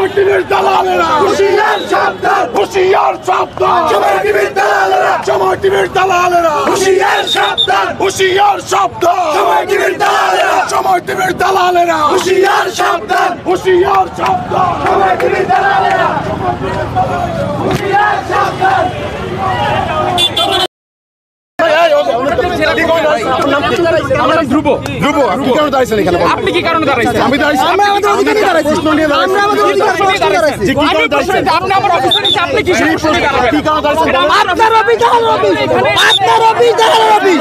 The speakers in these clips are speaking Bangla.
সময় টিভির দালালেরা হুঁশিয়ার সাবধান, হুঁশিয়ার সাবধান। সময় টিভির দালালেরা, সময় টিভির দালালেরা হুঁশিয়ার সাবধান, হুঁশিয়ার সাবধান। সময় টিভির দালালেরা, সময় টিভির দালালেরা হুঁশিয়ার সাবধান, হুঁশিয়ার সাবধান। সময় টিভির দালালেরা হুঁশিয়ার সাবধান। আপনি কি কারণে দাঁড়াইছেন? আমি দাঁড়াইছি, আমরা আমাদের অধিকার নিয়ে দাঁড়াইছি, প্রশ্ন নিয়ে দাঁড়াইছি, আমরা আমাদের অধিকার প্রশ্ন নিয়ে দাঁড়াইছি। কি কারণে দাঁড়াইছেন? আপনি আমার অফিসে নিচে আপনি কি সমস্যা দাঁড়াবেন? কি কারণে দাঁড়াইছেন? আপনার অফিস দালাল অফিস, আপনার অফিস দালাল অফিস,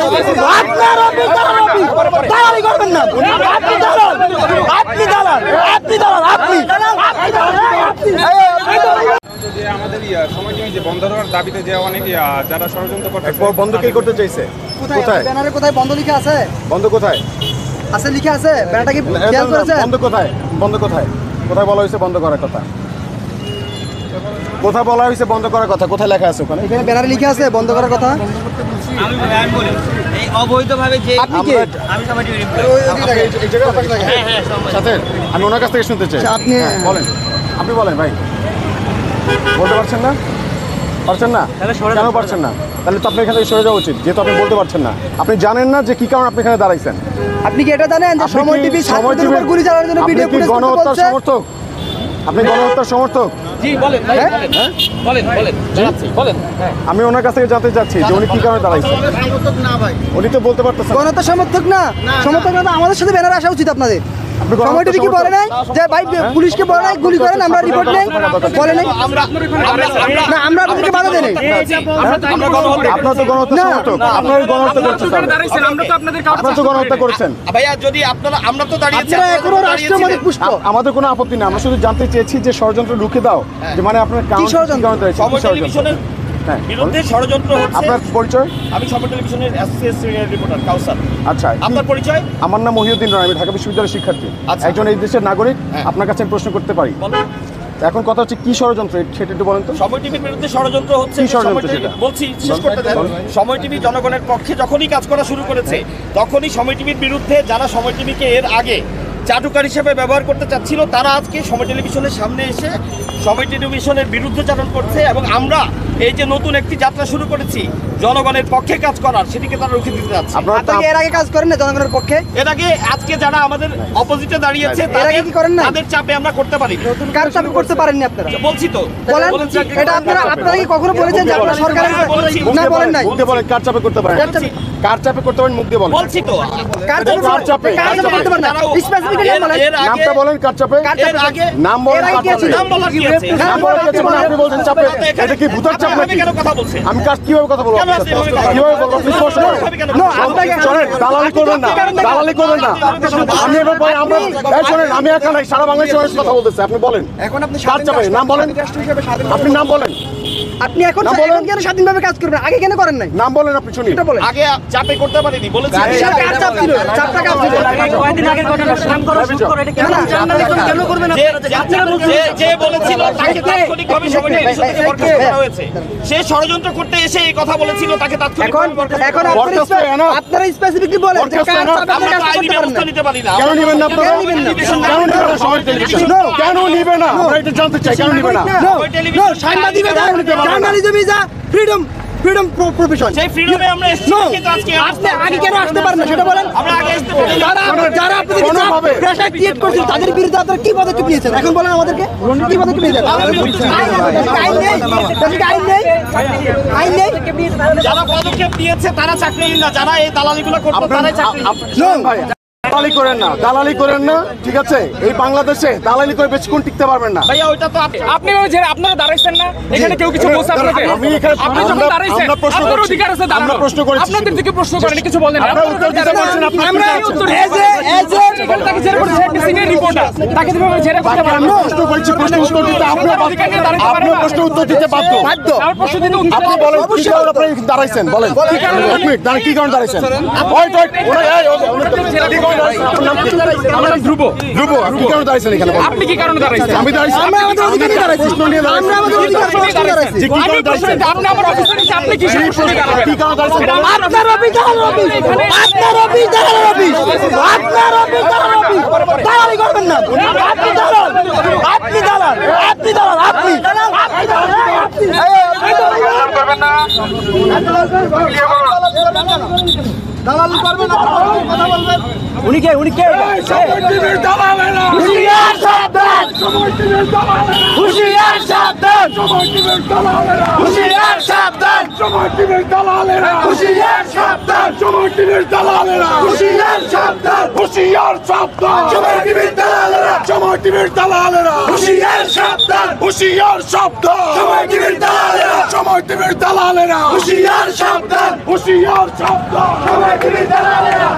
আপনার অফিস দালাল অফিস, দালালি করবেন না। আপনি দালাল, আপনি দালাল, আপনি দালাল, আপনি যে আমাদের সময় টিভি যে বন্ধ হওয়ার দাবিতে যে অনেক যারা ষড়যন্ত্র করতেছে, বন্ধ কে করতে চাইছে? কোথায় ব্যানারে কোথায় বন্ধ লিখা আছে? বন্ধ কোথায় আছে লিখা আছে, ব্যানারটা কি খেয়াল করেছেন? বন্ধ কোথায়? বন্ধ কোথায়? কোথায় বলা হয়েছে বন্ধ করার কথা? কোথায় বলা হয়েছে বন্ধ করার কথা? কোথায় লেখা আছে ওখানে? এখানে ব্যানারে লিখা আছে বন্ধ করার কথা। আমি বলি এই অবৈধভাবে যে আপনি কে? আমি সময় টিভি সাথে আমি ওনার কাছ থেকে শুনতে চাই। আপনি বলেন, আপনি বলেন ভাই। বলতে পারছেন না? পারছেন না? কেন পারছেন না? তাহলে তো আপনি এখান থেকে সরে যাওয়া উচিত, যেহেতু আপনি বলতে পারছেন না। আপনি জানেন না যে কি কারণে আপনি এখানে দাঁড়াইছেন? আপনি কি এটা জানেন যে সময় টিভি ছাত্রদের উপর গুলি চালানোর জন্য ভিডিও ফুটেজ করতে গণহত্যার বলছে? সমর্থক? আপনি গণহত্যার সমর্থক? জি বলেন ভাই, বলেন বলেন জানাচ্ছি, বলেন। আমি ওনার কাছ থেকে জানতে চাচ্ছি যে উনি কি কারণে দাঁড়াইছেন। উনি তো বলতে পারতেছেন। গণহত্যা সমর্থক না, সমর্থক না তো আমাদের সাথে ব্যানারে আসা উচিত আপনাদের। আপনি গণহত্যা সময় টিভি কি বলে নাই যে ভাই পুলিশকে বলে নাই গুলি করেন, আমরা রিপোর্ট নেই, বলে নাই? না আমরা আপনাদেরকে বাধা দেই নাই। আপনার তো গণহত্যা না। সমর্থক, আপনার গণহত্যা করছেন। দাঁড়াইছেন, আমরা তো আপনাদের আপনার তো গণহত্যা করছেন। ভাইয়া যদি আপনারা আমরা তো দাঁড়িয়েছি, আপনারা এখনো রাষ্ট্রমালিক পুষ্ট। আমাদের কোনো আপত্তি না, আমরা শুধু জানতে চেয়েছি যে ষড়যন্ত্র রুখে দাও, যে মানে আপনার কারণ ষড়যন্ত্র? সময় টেলিভিশনের হ্যাঁ, বিরুদ্ধে ষড়যন্ত্র হচ্ছে। আপনার পরিচয়? আমি সময় টেলিভিশনের অ্যাসোসিয়েট সিনিয়র রিপোর্টার কাউসার। আচ্ছা, আপনার পরিচয়? আমার নাম মহিউদ্দিন রায়, আমি ঢাকা বিশ্ববিদ্যালয়ের শিক্ষার্থী, আচ্ছা। একজন এই দেশের নাগরিক। হ্যাঁ। আপনার কাছে আমি প্রশ্ন করতে পারি? বলুন। এখন কথা হচ্ছে কি ষড়যন্ত্র, সেটা একটু বলেন তো। সময় টিভির বিরুদ্ধে ষড়যন্ত্র হচ্ছে। কি ষড়যন্ত্র সময় টিভি- সেটা? বলছি, শেষ করতে দেন। সময় টিভি জনগণের পক্ষে যখনই কাজ করা শুরু করেছে, তখনই সময় টিভির বিরুদ্ধে যারা সময় টিভিকে এর আগে চাটুকার হিসেবে ব্যবহার করতে চাচ্ছিল, তারা আজকে সময় টেলিভিশনের সামনে এসে সময় টেলিভিশনের বিরুদ্ধচারণ করছে। এবং আমরা এই যে নতুন একটি যাত্রা শুরু করেছি জনগণের পক্ষে কাজ করার, সেটিকে তারা রুখে দিতে যাচ্ছে। আপনারা তো আপনারা এর আগে কাজ করেন না জনগণের পক্ষে? এর আগে আজকে যারা আমাদের অপোজিটে দাঁড়িয়েছে এর আগে কি করেন না? তাদের চাপে আমরা করতে পারি। কার চাপে করতে পারেননি আপনারা? বলছি তো, বলেন, এটা আপনারা কি কখনো বলেছেন যে আপনারা সরকারের না বলেন নাই? মুখ দিয়ে বলেন কার চাপে করতে পারেন? কার চাপে করতে পারেন? মুখ দিয়ে বলেন। বলছি তো। কার চাপে করতে পারেন না? স্পেসিফিক্যালি নাম বলেন। নামটা বলেন কার চাপে? এর আগে নাম বলেন এর আগে কার কি আছে? চাপে? নাম বলার কি আছে? নাম বলার কি আছে? মানে আপনি বলছেন চাপে, এটা কি ভূতের চাপ নাকি? কেন কথা বলছেন? আমি কার কিভাবে কথা বলবো? কেন আপনি এভাবে কথা বলছেন? কিভাবে বলবো? আপনি স্পষ্ট করেন। No, আপনাকে শোনেন, দালালি করবেন না, দালালি করবেন না। আমি এবার বলি, আমরা এই শোনেন, আমি একা নাই, সারা বাংলাদেশের মানুষ কথা বলতেছে। আপনি বলেন এখন আপনি কার চাপে? নাম বলেন, আপনি নাম বলেন, আপনি এখন না, বলেন। এখন কেন স্বাধীনভাবে কাজ করবেন, আগে কেন করেন নাই? নাম বলেন, আপনি শুনি। এটা বলেন। আগে চাপে করতে পারিনি বলেছি। কার চাপ ছিল? চাপটা কার ছিল? কয়েকদিন আগের ঘটনা নাম করা শুরু করে, এটা কেন জার্নালিজম কেন করবেন আপনারা? যে বলেছিল তাকে তাৎক্ষণিকভাবে সময় টেলিভিশন থেকে বরখাস্ত করা হয়েছে, সে ষড়যন্ত্র করতে এসে এই কথা বলেছিল, তাকে তাৎক্ষণিকভাবে বরখাস্ত এখন করা হয়েছে। বরখাস্ত এনো। আপনারা স্পেসিফিকলি বলেন যে বরখাস্ত কার এনো। চাপে আমরা কাজ তো আইনি করতে পারেন না? ব্যবস্থা নিতে পারি না। কেন নিবেন না আপনারা? কেন নিবেন না? কেন নিবেন না সময় টেলিভিশন? কেন নিবে না? আমরা এটা জানতে চাই, কেন নিবে না? No, সাংবাদিকতা journalism is a freedom profession. সেই ফ্রিডমে আমরা এসেছি, কিন্তু আজকে আপনি আগে কেন আসতে পারেন না সেটা বলেন। আমরা আগে আসতে পারি না। যারা আপনাদের কোনোভাবে। প্রেশার ক্রিয়েট করছিল তাদের বিরুদ্ধে আপনারা কি পদক্ষেপ নিয়েছেন এখন বলেন আমাদেরকে, কি পদক্ষেপ নিয়েছেন? আইন নেই, আইন নেই, আইন নেই। যারা পদক্ষেপ দিয়েছে তারা চাকরিহীন না, যারা এই দালালিগুলো করতো তারাই চাকরিহীন। শুনুন ভাই, দালালি করেন না, দালালি করেন না, ঠিক আছে? এই বাংলাদেশে দালালি করে বেশিক্ষণ টিকতে পারবেন না। ভাইয়া ওইটা তো আপনি যে আপনারা দাঁড়াইছেন না, এখানে কেউ কিছু বলছে আপনাকে? আমি এখানে আপনি যখন আমরা- দাঁড়াইছেন, আমরা প্রশ্ন আপনার করছি। অধিকার আছে দাঁড়ানোর। আমরা প্রশ্ন করেছি। আপনাদের দিকে প্রশ্ন করেন, কিছু বলেন না। আপনারা উত্তর দিতে বলছেন, আপনার আমরা অধিকার এই আছে। উত্তর এখানে তাকে জেরা করেছে, একটা সিনিয়র রিপোর্টার, তাকে যেভাবে জেরা করতে বাকি পারেন আমরা প্রশ্ন করেছি, প্রশ্ন উত্তর দিতে আপনিও বাধ্য। আপনিও প্রশ্ন উত্তর দিতে বাধ্য। আমার প্রশ্ন দিতে উত্তর আপনি বলেন কি কারণে আপনি দাঁড়াইছেন? বলেন কি কারণে? এক মিনিট দাঁড়ান, কি কারণে দাঁড়াইছেন? ওয়েট ওয়েট, ওরা এই কি কারণে দাঁড়াইছেন? আপনার নাম কি? আমার নাম ধ্রুব। ধ্রুব, আপনি কি কারণে দাঁড়াইছেন এখানে? বলেন। আপনি কি কারণে দাঁড়াইছেন? আমি দাঁড়াইছি, আমরা আমাদের অধিকার নিয়ে দাঁড়াইছি। প্রশ্ন নিয়ে দাঁড়াইছি। আমরা আমাদের অধিকার প্রশ্ন নিয়ে দাঁড়াইছি। যে কি আমি কারণে প্রশ্ন দাঁড়াইছেন? আপনি আমার অফিসে নিচে, আপনি কি সমস্যা নিয়ে দাঁড়াবেন? কি কারণে দাঁড়াইছেন? বলেন। আপনার অফিস দালাল অফিস, আপনার অফিস দালাল অফিস, আপনার অফিস দালাল অফিস, দালালি করবেন না। আপনি দালাল, আপনি দালাল, দালালি করবেন না, কথা বলবেন। উনি কে সময় টিভির দালালেরা হুঁশিয়ার সাবধান, সময় টিভির দালালেরা হুঁশিয়ার সাবধান, সময় টিভির দালালেরা হুঁশিয়ার সাবধান, সময় টিভির দালালেরা হুঁশিয়ার সাবধান, সময় টিভির দালালেরা হুঁশিয়ার সাবধান, হুশিয়ার সাবধান সময় টিভির দালালেরা, সময় টিভির দালালেরা হুঁশিয়ার সাবধান, হুশিয়ার সাবধান সময় টিভির দালালেরা, সময় টিভির দালালেরা হুঁশিয়ার সাবধান, হুশিয়ার সাবধান সময় টিভির দালালেরা।